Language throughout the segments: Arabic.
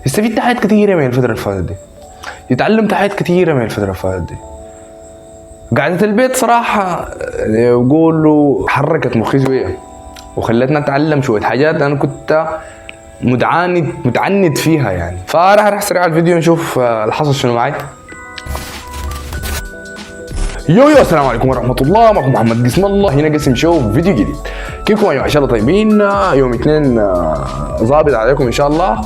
استفدت حاجات كثيره من الفتره اللي فاتت دي، اتعلمت حاجات كثيره من الفتره اللي فاتت دي. قعدة البيت صراحه يقولوا حركت مخي شويه وخلتنا اتعلم شويه حاجات انا كنت متعند فيها يعني. فراح اسرع على الفيديو نشوف الحصل شنو معي. يو السلام عليكم ورحمة الله، معكم محمد قسم الله، هنا قسم شو فيديو جديد. كيفكم يا جماعة؟ ان شاء الله طيبين. يوم اثنين ظابط عليكم ان شاء الله،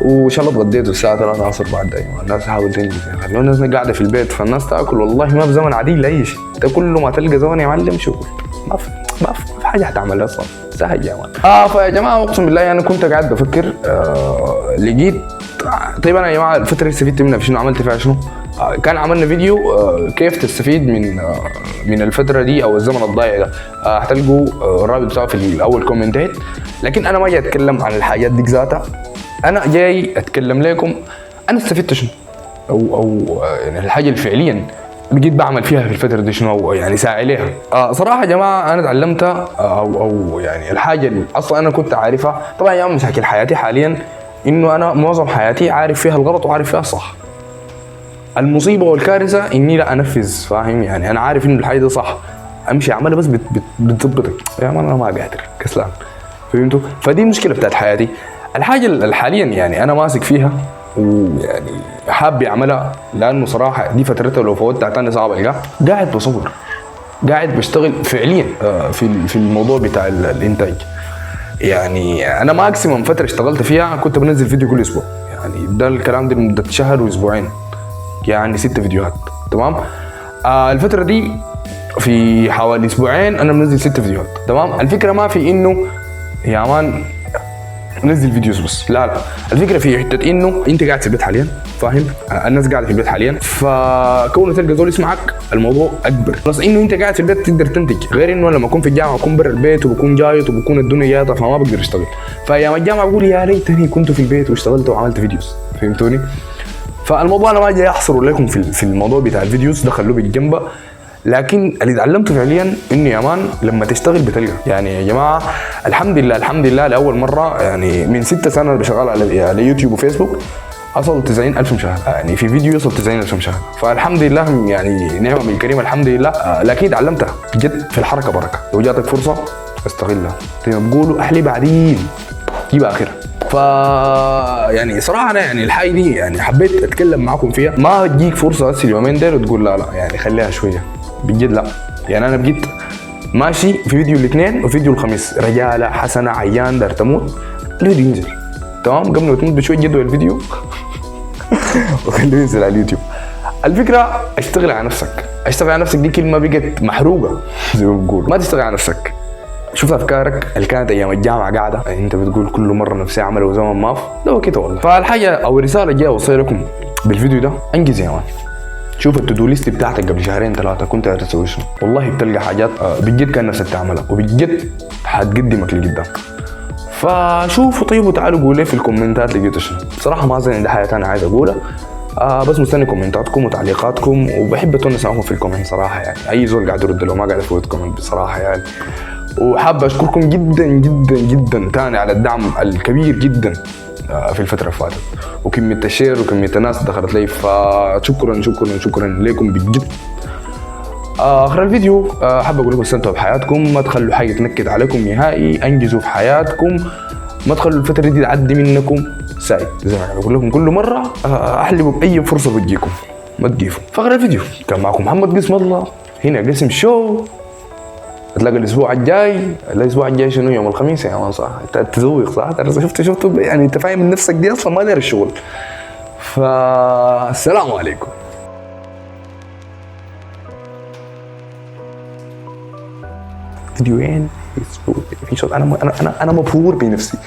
وان شاء الله اتغديتوا الساعة 3 العصر بعد. ايوه الناس تحاول تنجز، خلونا الناس قاعدة في البيت فالناس تاكل. والله ما في زمن عديل لاي شيء، انت كل ما تلقى زمن يا معلم شغل، ما في حاجة حتعملها اصلا، سهل يا مان. فيا جماعة اقسم بالله انا كنت قاعد بفكر لقيت. طيب انا يا جماعة الفترة اللي استفدت منها في شنو، عملت فيها شنو؟ كان عملنا فيديو كيف تستفيد من الفترة دي او الزمن الضايع ده. هتلقوا الرابط بتاعه في اول كومنتات. لكن انا ما جاي اتكلم عن الحاجات دي ذاتها، انا جاي اتكلم لكم انا استفدت شنو او يعني الحاجة اللي فعليا بقيت بعمل فيها في الفترة دي شنو، يعني ساعي ليها. صراحة يا جماعة انا اتعلمتها او يعني الحاجة اللي اصلا انا كنت عارفها. طبعا يا مشاكل حياتي حاليا انه انا معظم حياتي عارف فيها الغلط وعارف فيها الصح. المصيبه والكارثه اني لا انفذ، فاهم يعني؟ انا عارف انه الحاجه دي صح، امشي اعملها بس بتظبطك يا مان، انا ما قادر كسلان، فهمتوا؟ فدي المشكله بتاعت حياتي. الحاجه اللي حاليا يعني انا ماسك فيها ويعني حابب اعملها، لانه صراحه دي فترتها لو فوتها تاني صعب القاها. قاعد بصور، قاعد بشتغل فعليا في الموضوع بتاع الانتاج. يعني انا ماكسيمم فتره اشتغلت فيها كنت بنزل فيديو كل اسبوع، يعني ده الكلام ده لمده شهر واسبوعين، يعني 6 فيديوهات. تمام. الفترة دي في حوالي اسبوعين انا منزل 6 فيديوهات. تمام. الفكرة ما في انه يا مان نزل فيديوز بس، لا الفكرة في حتة انه انت قاعد في البيت حاليا، فاهم؟ الناس قاعدة في البيت حاليا، فكونه تلقى زول يسمعك الموضوع اكبر. بلس انه انت قاعد في البيت تقدر تنتج، غير انه لما اكون في الجامعة اكون برا البيت وبكون جايط وبكون الدنيا جايطة فما بقدر اشتغل. فايام الجامعة بقول يا ريتني كنت في البيت واشتغلت وعملت فيديوز، فهمتوني؟ فالموضوع انا ما جاي احصره لكم في الموضوع بتاع الفيديوز ده، خلوه بالجنبه. لكن اللي اتعلمته فعليا انه يا مان لما تشتغل بتلقى. يعني يا جماعه الحمد لله لاول مره يعني من 6 سنه بشغال على يوتيوب وفيسبوك اصل 90,000 مشاهده، يعني في فيديو يوصل 90,000 مشاهده. فالحمد لله يعني نعمه من الكريم الحمد لله. لكن اتعلمتها جد في الحركه بركه، لو جاتك فرصه استغلها زي ما بقولوا، احلي بعدين جيب اخرها. يعني صراحه انا يعني الحاجه دي يعني حبيت اتكلم معاكم فيها، ما تجيك فرصه بس اليومين دول وتقول لا يعني خليها شويه بجد، لا. يعني انا بجد ماشي في فيديو الاثنين وفيديو الخميس، رجاله حسنه عيان دار تموت، الفيديو ينزل تمام قبل ما تموت بشويه جدول الفيديو وخليه ينزل على اليوتيوب. الفكره اشتغل على نفسك، دي كلمه بقت محروقه زي ما بقول. ما تشتغل على نفسك، شوف افكارك اللي كانت ايام الجامعه قاعده انت بتقول كل مره نفسي اعمل وزمان ما في ده كده والله. فالحاجه او الرساله الجايه اوصلها لكم بالفيديو ده، انجز يا مان. شوف التودو ليست بتاعتك قبل 2-3 كنت هتسوي شنو، والله بتلقى حاجات بجد كان نفسك تعملها وبجد حتقدمك لقدام. فشوفوا طيب وتعالوا قولوا لي في الكومنتات لقيتوا شنو. صراحه ما زين عندي حاجه انا عايز اقولها، بس مستني كومنتاتكم وتعليقاتكم، وبحب اتونس معكم في الكومنت صراحه. يعني اي زول قاعد يرد له ما قاعد افوت كومنت بصراحه يعني. وحابب اشكركم جدا جدا جدا تاني على الدعم الكبير جدا في الفترة اللي فاتت، وكمية الشير وكمية الناس دخلت لي، فشكرا شكرا شكرا لكم بجد. اخر الفيديو حابب اقول لكم استمتعوا بحياتكم، ما تخلوا حاجة تنكد عليكم نهائي، انجزوا في حياتكم، ما تخلوا الفترة دي تعدي منكم ساي. زي ما بقول لكم كل مرة، احلبوا باي فرصة بتجيكم ما تجيفوا. فاخر الفيديو كان معكم محمد قسم الله، هنا قسم شو. تلاقي الاسبوع الجاي شنو؟ يوم الخميس يا مان، صح؟ انت تزوق صح؟ شفت يعني انت فاهم من نفسك دي اصلا ما داير الشغل. فالسلام عليكم. فيديوين في صوت، في صوت. انا مبهور بنفسي،